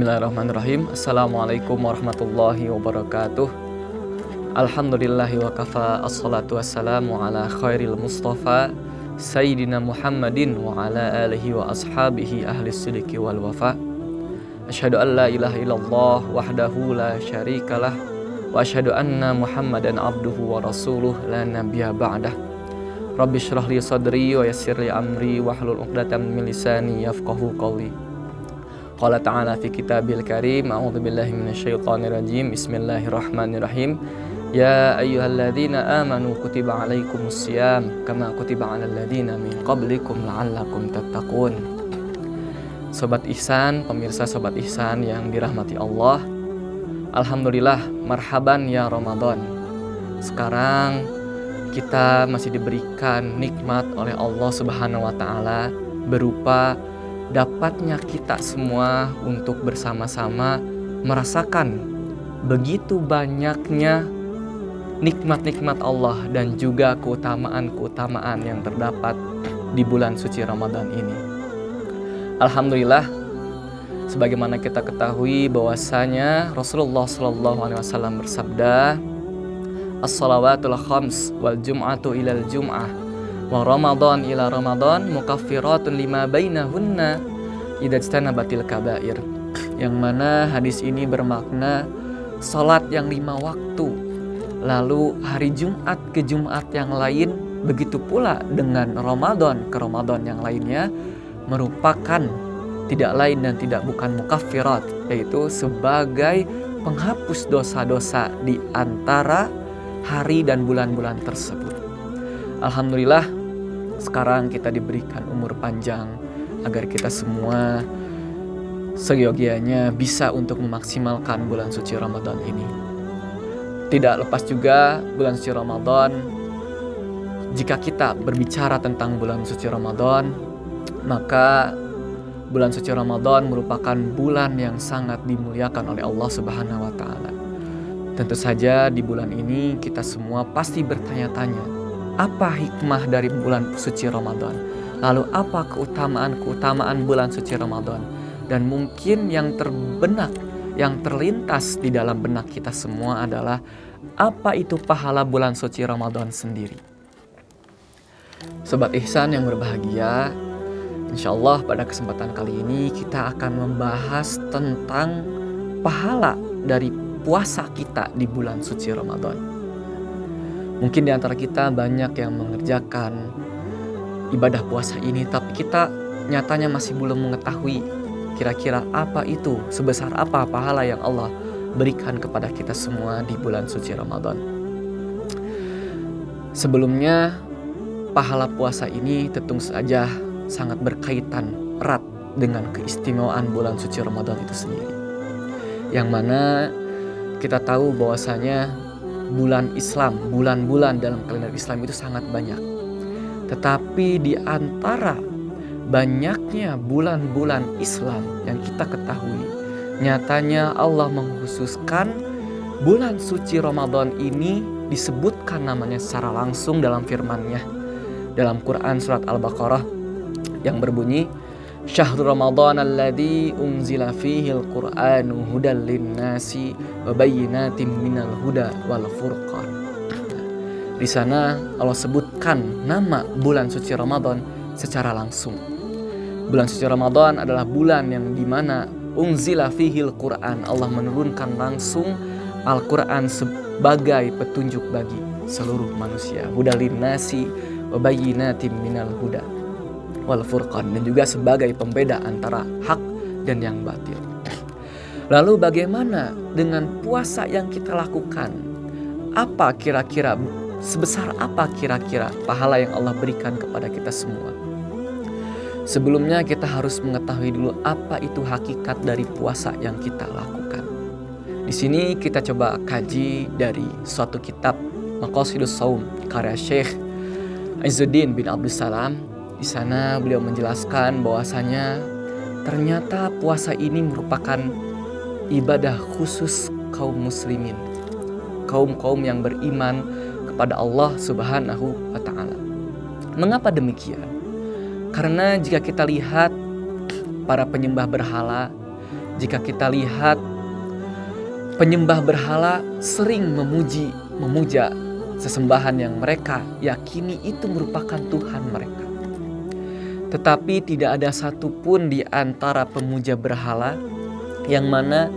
Bismillahirrahmanirrahim. Assalamualaikum warahmatullahi wabarakatuh. Alhamdulillahi wa kafa, assalatu wassalamu ala khairil mustafa Sayyidina Muhammadin wa ala alihi wa ashabihi ahli sidiki wal wafa. Asyhadu an la ilaha illallah wahdahu la syarikalah wa asyhadu anna Muhammadan abduhu wa rasuluh la nabiyya ba'dah. Rabbi shrah li sadri wa yassir li amri wahlul 'uqdatam min lisani yafqahu qawli. Qala ta'ala fi kitabil karim, a'udzu billahi minasyaitonir rajim. Bismillahirrahmanirrahim. Ya ayyuhalladzina amanu kutiba 'alaikumus syiyam kama kutiba 'alal ladzina min qablikum la'allakum tattaqun. Sobat Ihsan, pemirsa Sobat Ihsan yang dirahmati Allah, alhamdulillah, marhaban ya Ramadan. Sekarang kita masih diberikan nikmat oleh Allah Subhanahu wa taala berupa dapatnya kita semua untuk bersama-sama merasakan begitu banyaknya nikmat-nikmat Allah dan juga keutamaan-keutamaan yang terdapat di bulan suci Ramadan ini. Alhamdulillah, sebagaimana kita ketahui bahwasanya Rasulullah SAW bersabda, as-salawatul khams wal jum'atu ilal jum'ah wa Ramadan ila Ramadan mukaffiratun lima bainahunna idza ijtanabatil kabair. Yang mana hadis ini bermakna salat yang 5 waktu, lalu hari Jumat ke Jumat yang lain, begitu pula dengan Ramadan ke Ramadan yang lainnya, merupakan tidak lain dan tidak bukan mukaffirat, yaitu sebagai penghapus dosa-dosa di antara hari dan bulan-bulan tersebut. Alhamdulillah, sekarang kita diberikan umur panjang agar kita semua seyogianya bisa untuk memaksimalkan bulan suci Ramadan ini. Tidak lepas juga bulan suci Ramadan, jika kita berbicara tentang bulan suci Ramadan, maka bulan suci Ramadan merupakan bulan yang sangat dimuliakan oleh Allah Subhanahu wa taala. Tentu saja di bulan ini kita semua pasti bertanya-tanya, apa hikmah dari bulan suci Ramadan? Lalu apa keutamaan-keutamaan bulan suci Ramadan? Dan mungkin yang terbenak, yang terlintas di dalam benak kita semua adalah apa itu pahala bulan suci Ramadan sendiri. Sobat Ihsan yang berbahagia, insya Allah pada kesempatan kali ini kita akan membahas tentang pahala dari puasa kita di bulan suci Ramadan. Mungkin di antara kita banyak yang mengerjakan ibadah puasa ini, tapi kita nyatanya masih belum mengetahui kira-kira apa itu, sebesar apa pahala yang Allah berikan kepada kita semua di bulan suci Ramadan. Sebelumnya, pahala puasa ini tentu saja sangat berkaitan erat dengan keistimewaan bulan suci Ramadan itu sendiri. Yang mana kita tahu bahwasanya bulan Islam, bulan-bulan dalam kalender Islam itu sangat banyak. Tetapi di antara banyaknya bulan-bulan Islam yang kita ketahui, nyatanya Allah mengkhususkan bulan suci Ramadan ini disebutkan namanya secara langsung dalam firman-Nya dalam Quran surat Al-Baqarah yang berbunyi, Syahrul Ramadan alladzi unzila fihi al-Qur'anu hudal linnasi wa bayyinatin minal huda wal furqan. Di sana Allah sebutkan nama bulan suci Ramadan secara langsung. Bulan suci Ramadan adalah bulan yang dimana unzila fihi al-Qur'an, Allah menurunkan langsung Al-Quran sebagai petunjuk bagi seluruh manusia. Hudal linnasi wa bayyinatin minal huda wal furqan, dan juga sebagai pembeda antara hak dan yang batil. Lalu bagaimana dengan puasa yang kita lakukan? Apa kira-kira, sebesar apa kira-kira pahala yang Allah berikan kepada kita semua? Sebelumnya kita harus mengetahui dulu apa itu hakikat dari puasa yang kita lakukan. Di sini kita coba kaji dari suatu kitab Maqasidus Shaum karya Syekh Izzuddin bin Abdul Salam. Di sana beliau menjelaskan bahwasanya ternyata puasa ini merupakan ibadah khusus kaum muslimin, kaum-kaum yang beriman kepada Allah Subhanahu wa taala. Mengapa demikian? Karena jika kita lihat para penyembah berhala, jika kita lihat penyembah berhala sering memuja sesembahan yang mereka yakini itu merupakan Tuhan mereka. Tetapi tidak ada satupun di antara pemuja berhala yang mana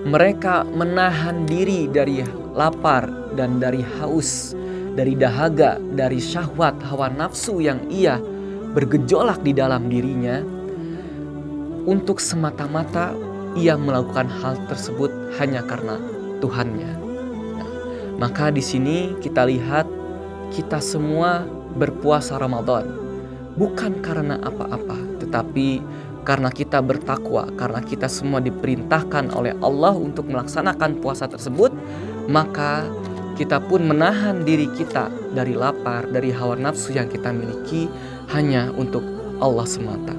mereka menahan diri dari lapar dan dari haus, dari dahaga, dari syahwat hawa nafsu yang ia bergejolak di dalam dirinya, untuk semata-mata ia melakukan hal tersebut hanya karena Tuhannya. Nah, maka di sini kita lihat kita semua berpuasa Ramadan bukan karena apa-apa, tetapi karena kita bertakwa, karena kita semua diperintahkan oleh Allah untuk melaksanakan puasa tersebut, maka kita pun menahan diri kita dari lapar, dari hawa nafsu yang kita miliki hanya untuk Allah semata.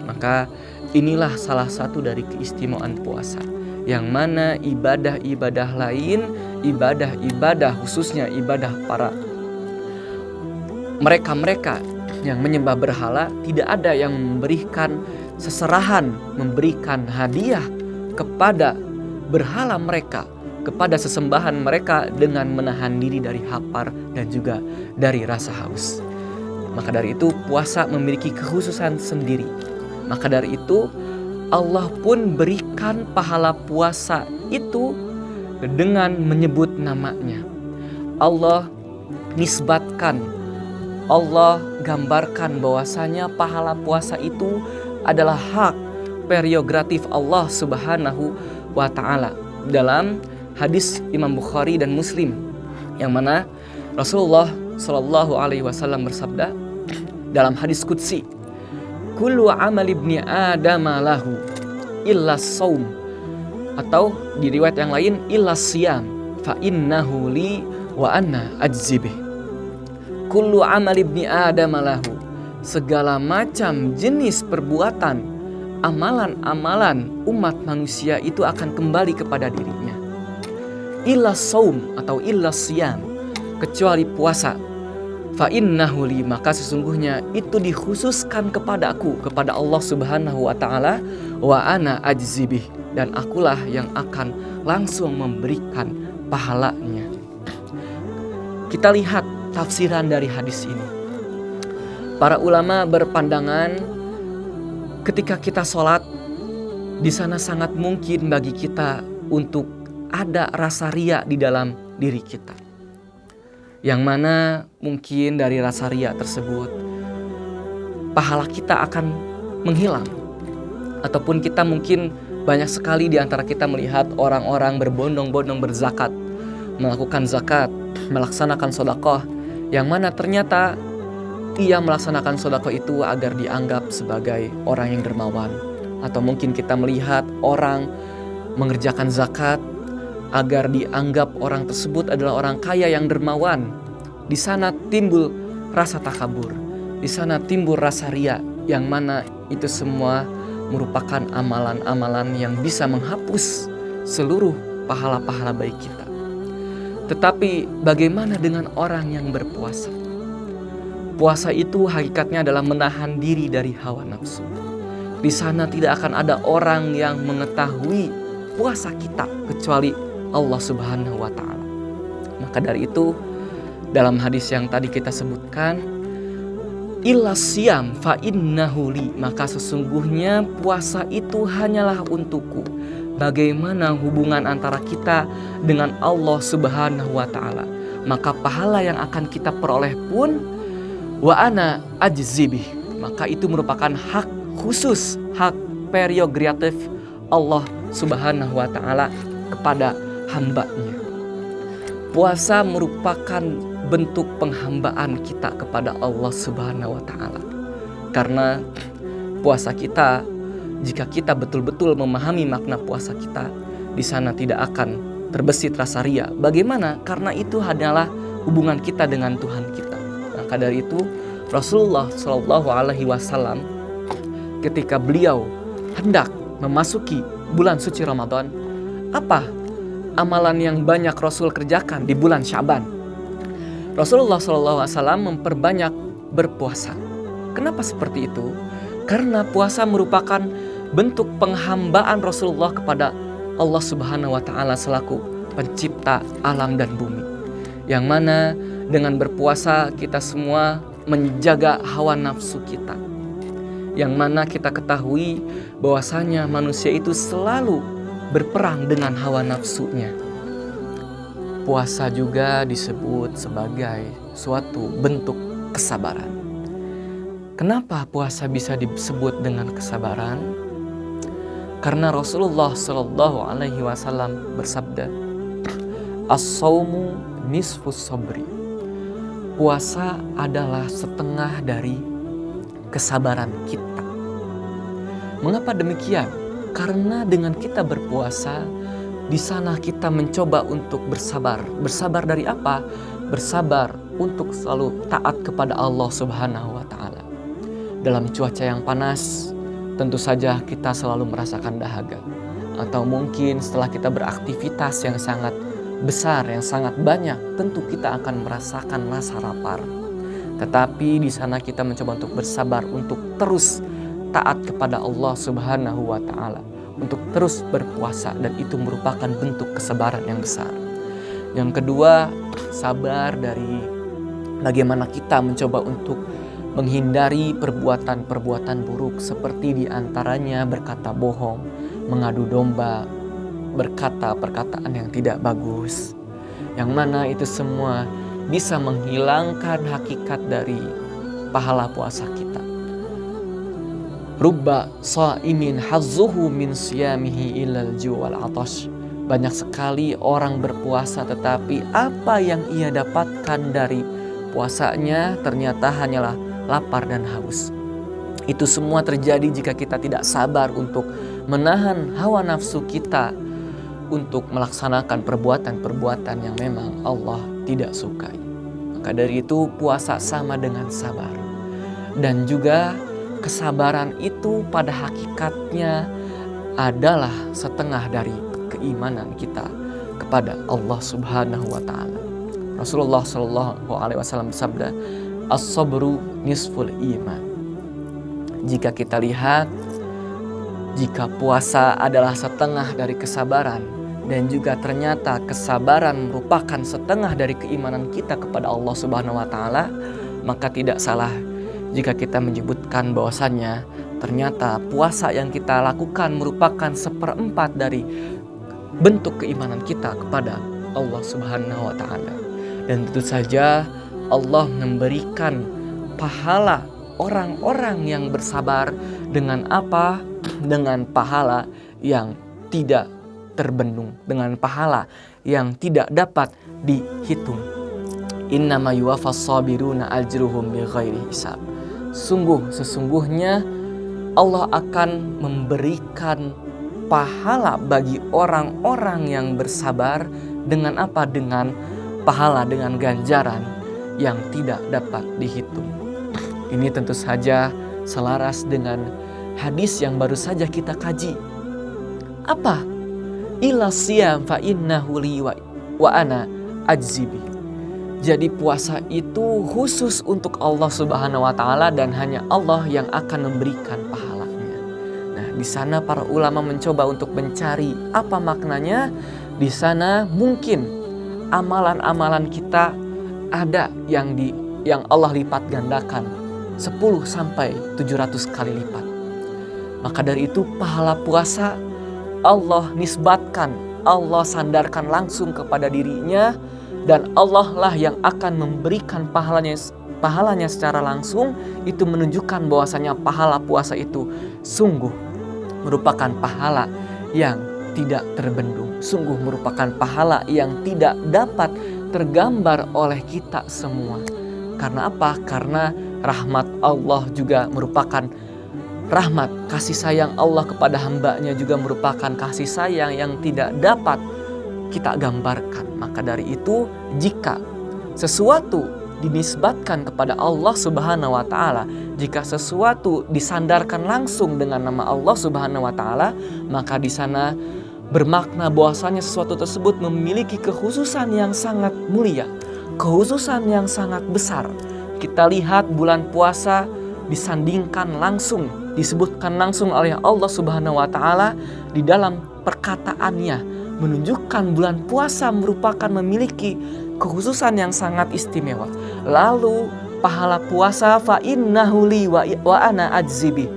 Maka inilah salah satu dari keistimewaan puasa, yang mana ibadah-ibadah lain, ibadah-ibadah khususnya ibadah para mereka-mereka yang menyembah berhala, tidak ada yang memberikan seserahan, memberikan hadiah kepada berhala mereka, kepada sesembahan mereka dengan menahan diri dari lapar dan juga dari rasa haus. Maka dari itu puasa memiliki kekhususan sendiri. Maka dari itu Allah pun berikan pahala puasa itu dengan menyebut namanya. Allah nisbatkan, Allah gambarkan bahwasanya pahala puasa itu adalah hak prerogatif Allah Subhanahu wa Ta'ala. Dalam hadis Imam Bukhari dan Muslim, yang mana Rasulullah Shallallahu Alaihi Wasallam bersabda dalam hadis qudsi, kullu amal ibni adam lahu illa saum, atau di riwayat yang lain illa siyam fa innahu li wa anna ajzibih. Kullu amal ibni adam lahu, segala macam jenis perbuatan, amalan-amalan umat manusia itu akan kembali kepada dirinya. Illa saum atau illa siyam, kecuali puasa. Fa innahu li, maka sesungguhnya itu dikhususkan kepadaku, kepada Allah Subhanahu wa Ta'ala, wa ana ajzibih, dan akulah yang akan langsung memberikan pahalanya. Kita lihat tafsiran dari hadis ini. Para ulama berpandangan ketika kita sholat, di sana sangat mungkin bagi kita untuk ada rasa riya di dalam diri kita, yang mana mungkin dari rasa riya tersebut pahala kita akan menghilang. Ataupun kita mungkin banyak sekali di antara kita melihat orang-orang berbondong-bondong berzakat, melakukan zakat, melaksanakan sedekah, yang mana ternyata ia melaksanakan sedekah itu agar dianggap sebagai orang yang dermawan. Atau mungkin kita melihat orang mengerjakan zakat agar dianggap orang tersebut adalah orang kaya yang dermawan. Di sana timbul rasa takabur, di sana timbul rasa riya, yang mana itu semua merupakan amalan-amalan yang bisa menghapus seluruh pahala-pahala baik kita. Tetapi bagaimana dengan orang yang berpuasa? Puasa itu hakikatnya adalah menahan diri dari hawa nafsu. Di sana tidak akan ada orang yang mengetahui puasa kita kecuali Allah Subhanahu wa Ta'ala. Maka dari itu dalam hadis yang tadi kita sebutkan, illa siyam fa innahu li, maka sesungguhnya puasa itu hanyalah untukku. Bagaimana hubungan antara kita dengan Allah Subhanahu wa Ta'ala, maka pahala yang akan kita peroleh pun wa ana ajzibih, maka itu merupakan hak khusus, hak prerogatif Allah Subhanahu wa Ta'ala kepada hambanya. Puasa merupakan bentuk penghambaan kita kepada Allah Subhanahu wa Ta'ala. Karena puasa kita, jika kita betul-betul memahami makna puasa kita, di sana tidak akan terbesit rasa riya. Bagaimana? Karena itu adalah hubungan kita dengan Tuhan kita. Maka dari itu Rasulullah Shallallahu Alaihi Wasallam ketika beliau hendak memasuki bulan suci Ramadan, apa amalan yang banyak Rasul kerjakan di bulan Syaban? Rasulullah SAW memperbanyak berpuasa. Kenapa seperti itu? Karena puasa merupakan bentuk penghambaan Rasulullah kepada Allah Subhanahu wa Ta'ala selaku pencipta alam dan bumi. Yang mana dengan berpuasa kita semua menjaga hawa nafsu kita. Yang mana kita ketahui bahwasanya manusia itu selalu berperang dengan hawa nafsunya. Puasa juga disebut sebagai suatu bentuk kesabaran. Kenapa puasa bisa disebut dengan kesabaran? Karena Rasulullah Shallallahu Alaihi Wasallam bersabda, "As-saumu nisfus sabri." Puasa adalah setengah dari kesabaran kita. Mengapa demikian? Karena dengan kita berpuasa, di sana kita mencoba untuk bersabar. Bersabar dari apa? Bersabar untuk selalu taat kepada Allah Subhanahu wa Ta'ala. Dalam cuaca yang panas, tentu saja kita selalu merasakan dahaga. Atau mungkin setelah kita beraktivitas yang sangat besar, yang sangat banyak, tentu kita akan merasakan rasa lapar. Tetapi di sana kita mencoba untuk bersabar, untuk terus taat kepada Allah Subhanahu wa Ta'ala, untuk terus berpuasa, dan itu merupakan bentuk kesabaran yang besar. Yang kedua, sabar dari bagaimana kita mencoba untuk menghindari perbuatan-perbuatan buruk, seperti diantaranya berkata bohong, mengadu domba, berkata perkataan yang tidak bagus, yang mana itu semua bisa menghilangkan hakikat dari pahala puasa kita. Rubba shaimin hazzuhu min siyamihi ilal ju' wal 'atash. Banyak sekali orang berpuasa tetapi apa yang ia dapatkan dari puasanya ternyata hanyalah lapar dan haus. Itu semua terjadi jika kita tidak sabar untuk menahan hawa nafsu kita untuk melaksanakan perbuatan-perbuatan yang memang Allah tidak sukai. Maka dari itu puasa sama dengan sabar. Dan juga kesabaran itu pada hakikatnya adalah setengah dari keimanan kita kepada Allah Subhanahu wa Ta'ala. Rasulullah Shallallahu Alaihi Wasallam bersabda, "As-sabru nisful iman." Jika kita lihat, jika puasa adalah setengah dari kesabaran, dan juga ternyata kesabaran merupakan setengah dari keimanan kita kepada Allah Subhanahu wa Ta'ala, maka tidak salah jika kita menyebutkan bahwasannya ternyata puasa yang kita lakukan merupakan 1/4 dari bentuk keimanan kita kepada Allah Subhanahu wa Ta'ala. Dan tentu saja Allah memberikan pahala orang-orang yang bersabar dengan apa? Dengan pahala yang tidak terbendung, dengan pahala yang tidak dapat dihitung. Innama yuwaffas sabiruna ajruhum bighairi hisab. Sesungguhnya Allah akan memberikan pahala bagi orang-orang yang bersabar dengan apa? Dengan pahala, dengan ganjaran yang tidak dapat dihitung. Ini tentu saja selaras dengan hadis yang baru saja kita kaji. Apa? Ila siyam fa innahu li wa ana ajzibi. Jadi puasa itu khusus untuk Allah Subhanahu wa Ta'ala dan hanya Allah yang akan memberikan pahalanya. Nah, di sana para ulama mencoba untuk mencari apa maknanya. Di sana mungkin amalan-amalan kita ada yang Allah lipat gandakan 10 sampai 700 kali lipat. Maka dari itu pahala puasa Allah nisbatkan, Allah sandarkan langsung kepada dirinya, dan Allah lah yang akan memberikan pahalanya secara langsung. Itu menunjukkan bahwasanya pahala puasa itu sungguh merupakan pahala yang tidak terbendung, sungguh merupakan pahala yang tidak dapat tergambar oleh kita semua. Karena apa? Karena rahmat Allah juga merupakan rahmat, kasih sayang Allah kepada hambanya juga merupakan kasih sayang yang tidak dapat kita gambarkan. Maka dari itu, jika sesuatu dinisbatkan kepada Allah Subhanahu wa Ta'ala, jika sesuatu disandarkan langsung dengan nama Allah Subhanahu wa Ta'ala, maka di sana bermakna bahwasanya sesuatu tersebut memiliki kekhususan yang sangat mulia, kekhususan yang sangat besar. Kita lihat bulan puasa disandingkan langsung, disebutkan langsung oleh Allah Subhanahu wa taala di dalam perkataannya, menunjukkan bulan puasa merupakan memiliki kekhususan yang sangat istimewa. Lalu pahala puasa fa innahu li wa ana ajzibi,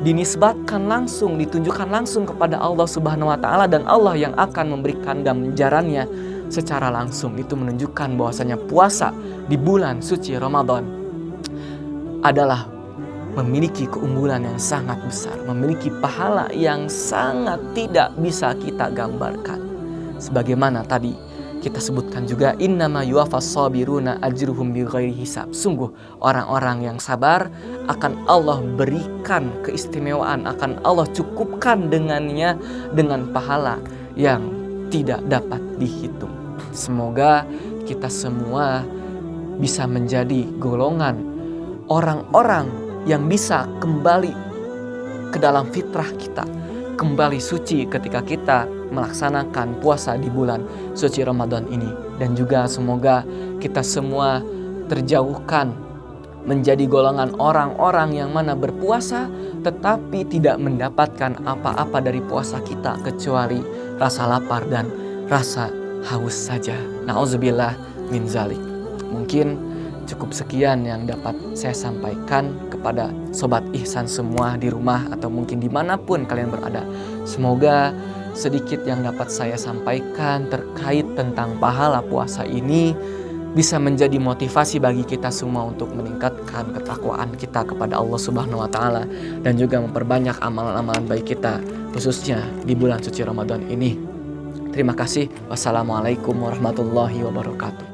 dinisbatkan langsung, ditunjukkan langsung kepada Allah Subhanahu wa taala, dan Allah yang akan memberikan ganjarannya secara langsung. Itu menunjukkan bahwasanya puasa di bulan suci Ramadan adalah memiliki keunggulan yang sangat besar, memiliki pahala yang sangat tidak bisa kita gambarkan. Sebagaimana tadi kita sebutkan juga, innama yuwaffas sabiruna ajruhum bighairi hisab. Sungguh orang-orang yang sabar akan Allah berikan keistimewaan, akan Allah cukupkan dengannya dengan pahala yang tidak dapat dihitung. Semoga kita semua bisa menjadi golongan orang-orang yang bisa kembali ke dalam fitrah kita, kembali suci ketika kita melaksanakan puasa di bulan suci Ramadan ini. Dan juga semoga kita semua terjauhkan menjadi golongan orang-orang yang mana berpuasa tetapi tidak mendapatkan apa-apa dari puasa kita kecuali rasa lapar dan rasa haus saja. Nauzubillah min zalik. Mungkin cukup sekian yang dapat saya sampaikan kepada Sobat Ihsan semua di rumah atau mungkin dimanapun kalian berada. Semoga sedikit yang dapat saya sampaikan terkait tentang pahala puasa ini bisa menjadi motivasi bagi kita semua untuk meningkatkan ketakwaan kita kepada Allah Subhanahu wa taala dan juga memperbanyak amalan-amalan baik kita khususnya di bulan suci Ramadan ini. Terima kasih. Wassalamualaikum warahmatullahi wabarakatuh.